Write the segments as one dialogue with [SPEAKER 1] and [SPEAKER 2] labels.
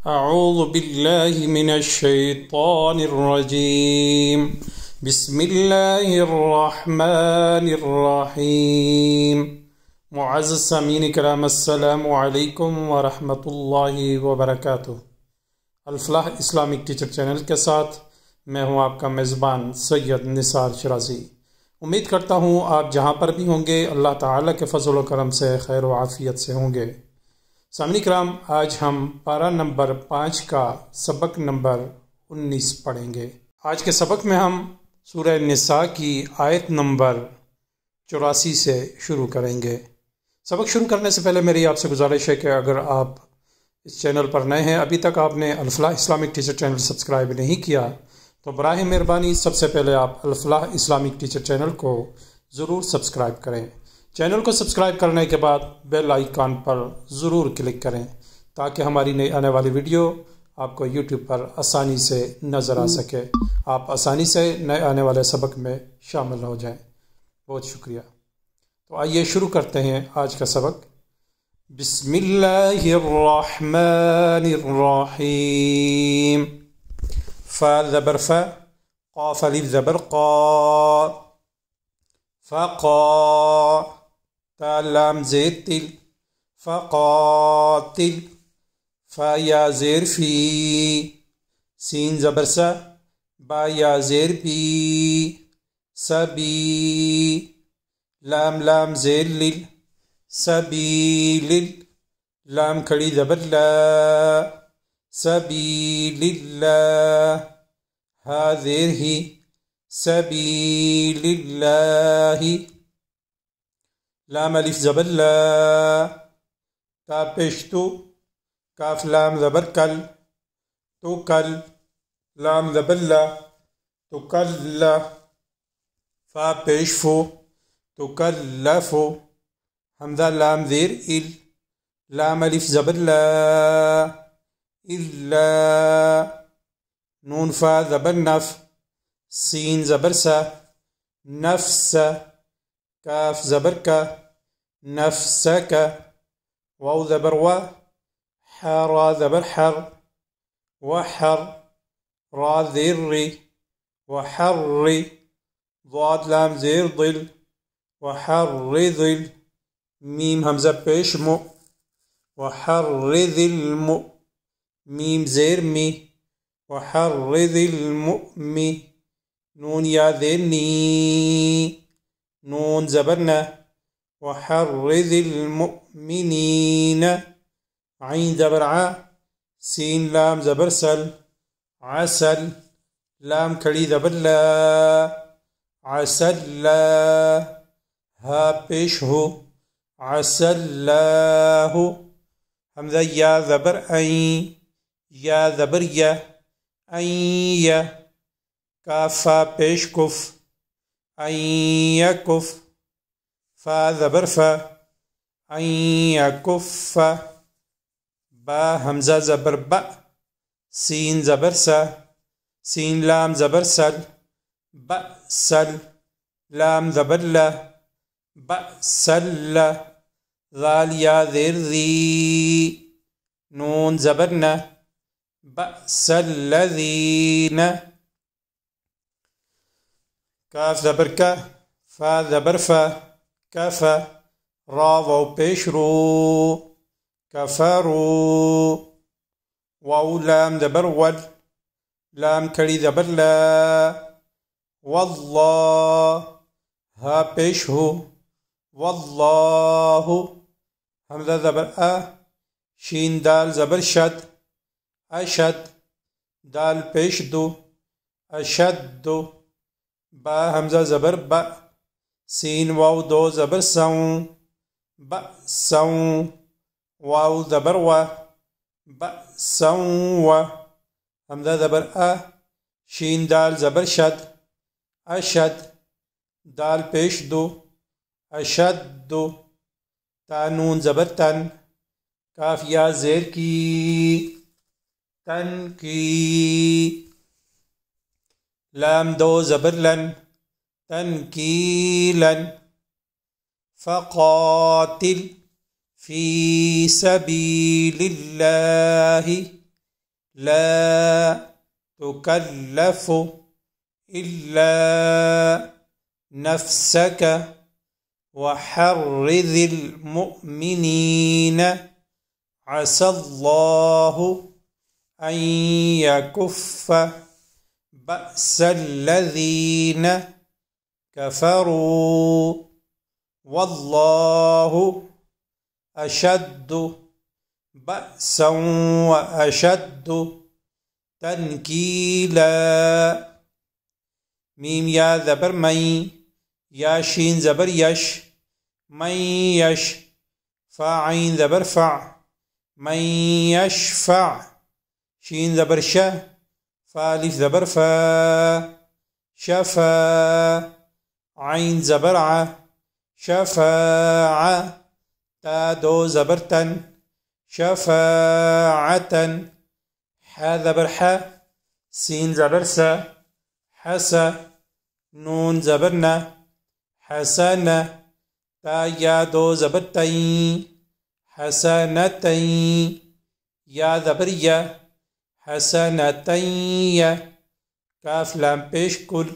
[SPEAKER 1] अऊज़ु बिल्लाहि मिनश्शैतानिर्रजीम। बिस्मिल्लाहिर्रहमानिर्रहीम। मुअज़्ज़ज़ सामीन किराम, अस्सलामु अलैकुम व रहमतुल्लाहि व बरकातुहू। अल-फलाह इस्लामिक टीचर चैनल के साथ मैं हूं आपका मेज़बान सैयद निसार शराजी। उम्मीद करता हूं आप जहां पर भी होंगे अल्लाह ताला के फ़ज़ल व करम से खैर व आफ़ियत से होंगे। सामनी कराम, आज हम पारा नंबर 5 का सबक नंबर 19 पढ़ेंगे। आज के सबक में हम सूरह निसा की आयत नंबर 84 से शुरू करेंगे। सबक शुरू करने से पहले मेरी आपसे गुजारिश है कि अगर आप इस चैनल पर नए हैं, अभी तक आपने Al Falah Islamic teacher channel subscribe नहीं किया, तो बराह मेहरबानी सबसे पहले आप अल-फलाह इस्लामिक टीचर चैनल को ज़रूर सब्सक्राइब करें। चैनल को सब्सक्राइब करने के बाद बेल आइकॉन पर ज़रूर क्लिक करें ताकि हमारी नई आने वाली वीडियो आपको यूट्यूब पर आसानी से नज़र आ सके, आप आसानी से नए आने वाले सबक में शामिल हो जाएं। बहुत शुक्रिया। तो आइए शुरू करते हैं आज का सबक। बिस्मिल्लाहिर्रहमानिर्रहीम। फ़ा ज़बर फ़ा, क़ाफ़ अलिफ़ ज़बर क़ा, फ़क़ा, ता लाम ज़ेर तिल, फ़क़ातिल, फ़ा या ज़ेर फ़ी, सीन ज़बर सा, बा या ज़ेर बी, सबी, लाम लाम ज़ेर लिल, सबीलिल, लाम खड़ी ज़बर ला, सबीलिल्लाह, हा ज़ेर ही, सबीलिल्लाही, लाम अलिफ ज़बर ला, ता पेश तु, काफ लाम ज़बर कल, तो कल, लाम ज़बर ला, तो कल्ला, फा पेश फो, तो कल्लफो, हमज़ा लाम ज़ेर इल, लाम अलिफ ज़बर ला, इल्ला, नून फा ज़बर नफ, सीन ज़बर सा, नफ्स, काफ ज़बर का, नफ्सका, वाव ज़बर वा, हरा ज़बर हर, वहर, रा ज़ेर री, वहर्री, ज़ाद लाम ज़ेर दिल, वहर्रिज़िल, मीम हमज़ा पेश मु, वहर्रिज़िल मु, मीम ज़ेर मी, वहर्रिज़िल मुअ्मी, नून या ज़ेर नी, नून ज़बर न, वहर्रिज़िल मुअ्मिनीन, आइन ज़बर आ, सीन लाम ज़बर सल, असल, लाम खड़ी ज़बर ला, असल्ला, हा पेश हो, असल्लाहु, हमज़ा या ज़बर ऐं, या ज़बर या, ऐं या, काफा पेश कुफ, ऐं यकुफ, फा ज़बर फा, ऐं यकुफ़ा, बा हमज़ा ज़बर बा, सीन ज़बर सा, सीन लाम ज़बर सल, बअसल, लाम ज़बर ला, बअसल्ला, ज़ाल या ज़ेर ज़ी, नून ज़बर न, बअसल्लज़ीन, काफ ज़बर का, फा ज़बर फा, कफ़ा, रा वाव पेश रो, कफ़रू, वाव लाम ज़बर वल, लाम खड़ी ज़बर ला, वल्लाह, हा पेश हो, वल्लाहु, हमज़ा ज़बर आ, शीन दाल ज़बर शद, अशद, दाल पेश दो, अशद्दु, बा हमज़ा ज़बर बा, सीन वाव दो ज़बर सऊं, बअसऊं, वाव ज़बर वा, बअसऊं वा, हमज़ा ज़बर आ, शीन दाल ज़बर शद, अशद, दाल पेश दो, अशद्दु, ता नून ज़बर तन, काफ या ज़ेर की, तन की, लाम दो ज़बर लन, तनकीलन, फ़क़ातिल फ़ी सबीलिल्लाहि, لا تكلف إلا نفسك وحرض المؤمنين عسى الله أن يكف بأس الذين كفروا والله أشد بأسا وأشد تنكيلا. ميم يا زبر مي، يا شين زبر يش، من يش، فا عين زبر فع، من يشفع، شين زبر شه، فا ألف زبر فا، شفا، عين زبر ع، شفاعة، تا دو زبر تن، شفاعة، حا زبر حا، سين زبر سا، حسا، نون زبرنا، حسنة، تا يا دو زبر تين، حسنتين، يا زبر يا، حسنتين، كاف لام پیش کل،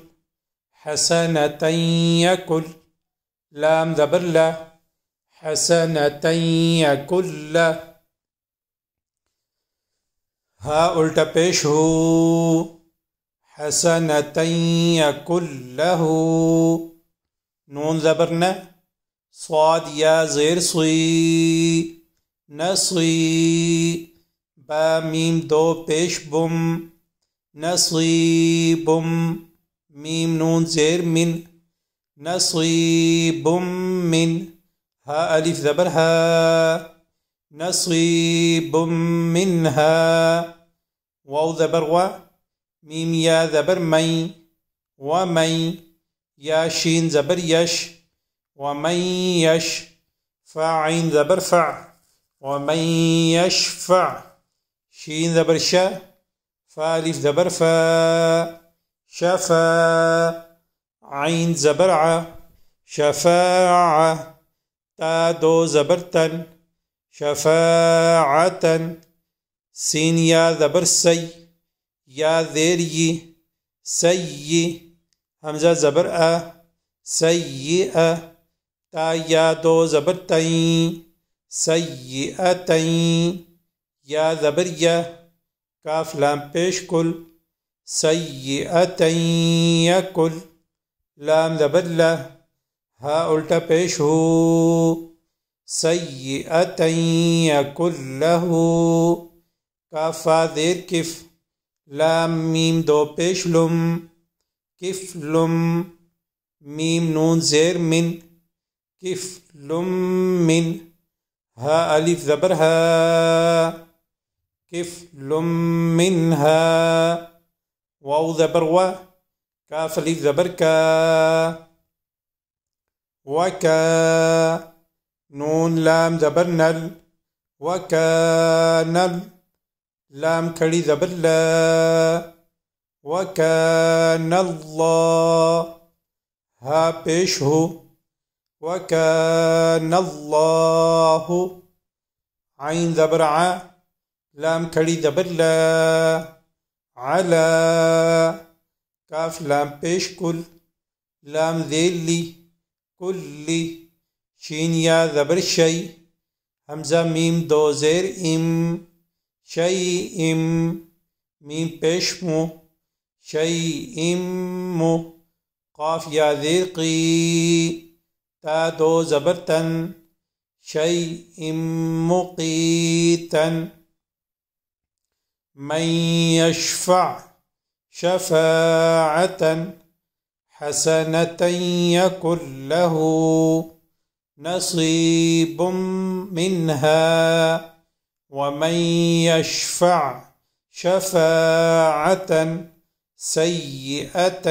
[SPEAKER 1] حسنتين يكل، لام زبر لا، حسنتين يكل، ها الٹا پیش ہو، حسنتين يكل له، نون زبرنا، صاد يا زير صي، نصي، با ميم دو پیش بم، نصيب، ميم نون زير من، نصيب من، ها ألف زبر ها، نصيب منها، واو زبر و، ميم يا زبر مي، ومي، يا شين زبر يش، ومن يش، فا عين زبر فع، ومن يشفع، شين زبر شا، فا ألف زبر فا، شفا، عين زبر ع، شفاعة، تا دو زبر تن، شفاعة، سين يا زبر سي، يا ذير ي، سي، همزة زبر أ، سيئة، تا يا دو زبر تين، سيئتين، يا زبر يا، كاف لام پیش کل، سيئتين يكل، لام زبر لا، ها الٹا پیش ہو، سيئتين يكل له، كافا ذير كف، لام ميم دو پیش لم، كفلم، ميم نون زير من، كفل من، ها ألف زبر ها، كفل منها، واو زبر و، كاف ألف زبر كا، وكا، نون لام زبر نل، وكانل، لام کھڑی زبر لا، وكان الله، ها پیش ہو، وكان الله، عين زبر ع، لام کھڑی زبر لا، على، كاف لام پیش کل، لام ذيل كل، شين يا زبر شي، همزة ميم دو زير ام، شيء، ميم پیش مو، شيء مو، قاف يا ذير قي، تا دو زبر تن، شيء مقيتا، من يشفع، شفاعة حسنة يكن له نصيب منها، ومن يشفع شفاعة سيئة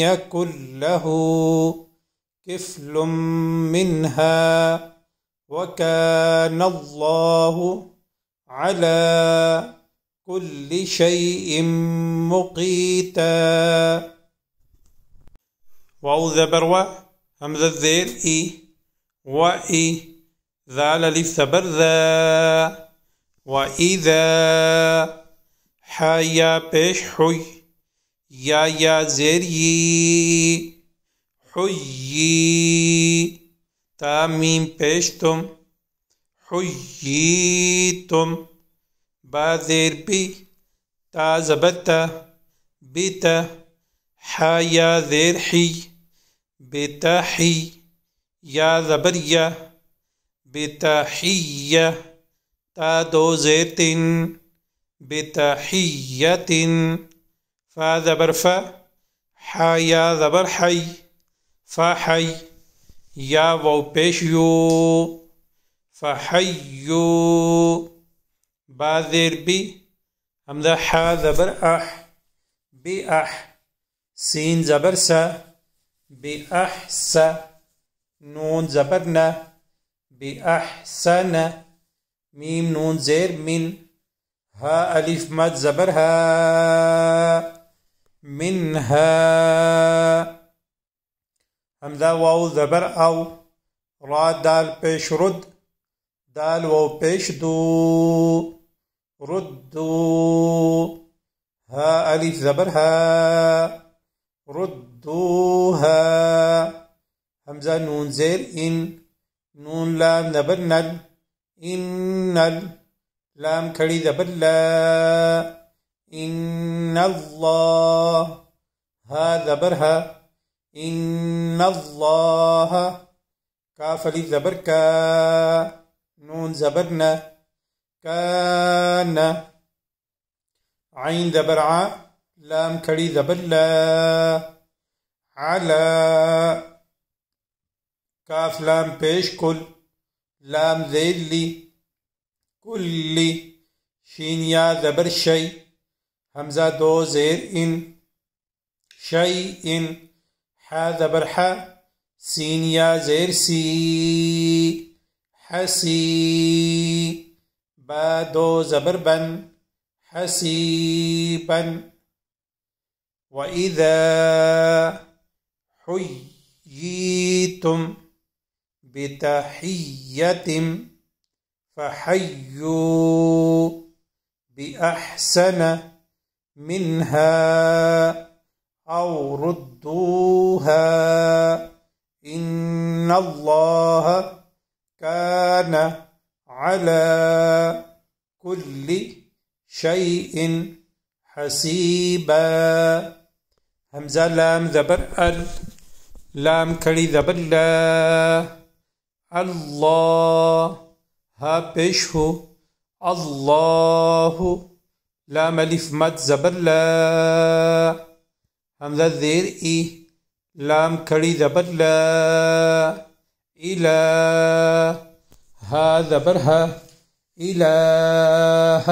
[SPEAKER 1] يكن له كفل منها، وكان الله على كل شيء مقيتا. واو زبر و، همزة زير إي، وإي، ذال ألف زبر ذا، وإذا، हा या पेश हुई, या ज़ेर यी, हुय्यी। ता मीम पेश तुम, हुय्यीतुम। बा ज़ेर बी, ता ज़बर ता, बिता। हा या ज़ेर ही, बिताही। या ज़बर या, बिताहिय्या। ता दो ज़ेर तिन, बिताहिय्यतिन। फा ज़बर फा, हा या ज़बर हई, फ़हई। या वाव पेश यू, फ़हय्यू। बा ज़ेर बी, हमज़ा हा ज़बर अह, बिअह। सीन ज़बर सा, बिअहसा। नून ज़बर न, बिअहसन। मीम नून ज़ेर मिन। हा अलिफ मद ज़बर हा, मिनहा। हमज़ा वाव ज़बर औ। रा दाल पेश रुद, दाल वाव पेश दू, रुद्दू। हा अलिफ ज़बर हा, रुद्दूहा। हमज़ा नून ज़ेर इन, नून लाम ज़बर नल, इन्नल। लाम खड़ी ज़बर ला, इन्नल्लाह। हा ज़बर हा, इन्नल्लाह। काफ अलिफ ज़बर का, नून ज़बर न, कान। आइन ज़बर आ, लाम खड़ी ज़बर ला, अला। काफ लाम पेश कुल, लाम ज़ेर ली, कुल्ली। शीन या ज़बर शई। हमज़ा दो ज़ेर इन, शई इन। हा ज़बर हा, सीन या ज़ेर सी, हसी। बा दो ज़बर बन, हसीबन। व इज़ा हुय्यीतुम बितहिय्यतिन फ़हय्यू बिअहसन मिन्हा औ रुद्दूहा इन्नल्लाह कान अला कुल्ली शैइन हसीबा। हमज़ा लाम ज़बर अल, लाम खड़ी ज़बर ला, अल्लाह। हा पेश हो, अल्लाहु। लाम अलिफ मद ज़बर ला। हमज़ा ज़ेर ई, लाम खड़ी ज़बर ला, इला। हा ज़बर हा, इलाह।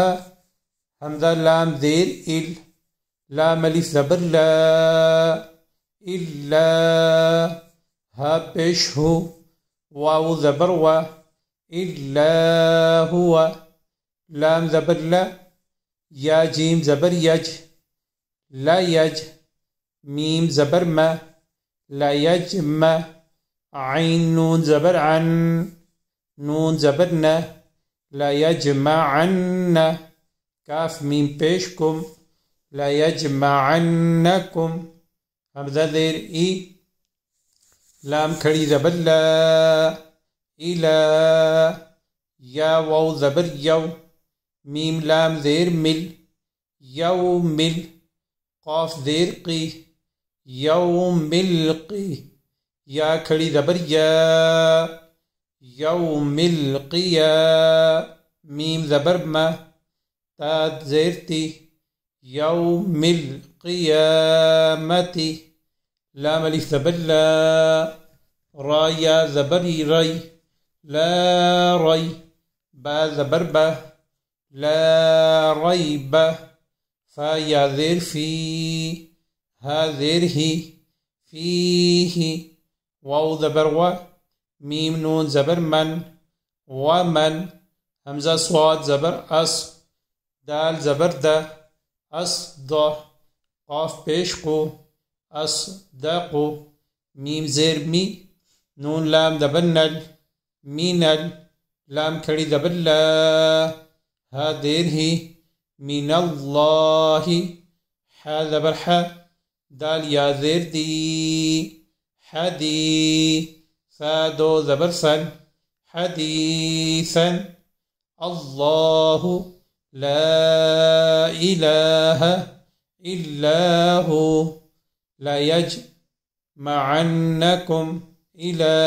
[SPEAKER 1] हमज़ा लाम ज़ेर इल, लाम अलिफ ज़बर ला, इल्ला। हा पेश हो, वाव ज़बर वा, इल्ला हुआ। लाम ज़बर ला, या जीम ज़बर यज, ला यज। मीम ज़बर मा, ला यज मा। आइन नून ज़बर अन, नून ज़बर न, ला यजमअन्न। काफ मीम पेश कुम, ला यजमअन्नकुम। हमज़ा ज़ेर ई, लाम खड़ी ज़बर ला, इला। या वाव ज़बर यव, मीम लाम ज़ेर मिल, यौमिल। क़ाफ ज़ेर की, यौमिलकी। या खड़ी ज़बर या, यौमिलकिया। मीम ज़बर मा, ता ज़ेर ती, यौमिल क़ियामति। लाम अलिफ ज़बर ला, रा या ज़बर रई, ला रई। बा ज़बर बा, ला रईब। फा या ज़ेर फी, हा ज़ेर ही, फीही। वाव ज़बर वा, मीम नून ज़बर मन, वमन। हमज़ा स्वाद ज़बर अस, दाल ज़बर दा, अस्द। क़ाफ पेश को, अस्दक़ु। मीम ज़ेर मी, नून लाम ज़बर नल, मीनल। लाम खड़ी ज़बर ला, हा देर ही, मिनल्लाहि, ह ज़बर ह, दाल या ज़ेर दी, हदी, सा दो ज़बर सन, हदीसन, अल्लाहु ला इलाहा इल्लाहु, लयजमअन्नकुम इला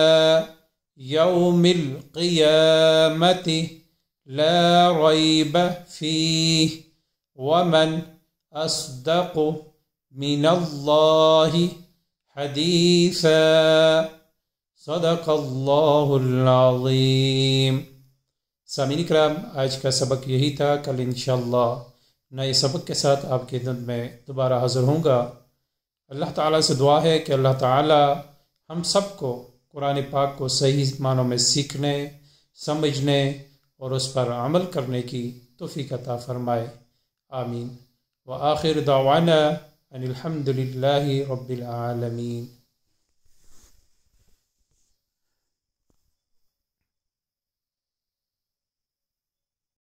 [SPEAKER 1] यौमिल क़ियामति ला रैब फीह वमन अस्दक़ु मिनल्लाहि हदीसा। सदक़ल्लाहुल अज़ीम। सामीन इकराम, आज का सबक यही था। कल इंशाअल्लाह नए सबक के साथ आपकी खिदमत में दोबारा हाज़िर होऊंगा। अल्लाह ताला से दुआ है कि अल्लाह ताला हम सबको कुरान पाक को सही मानों में सीखने, समझने और उस पर अमल करने की तौफ़ीक़ अता फ़रमाए। आमीन। व आखिर दावाना अनिल हम्दुलिल्लाहि रब्बिल आलमीन।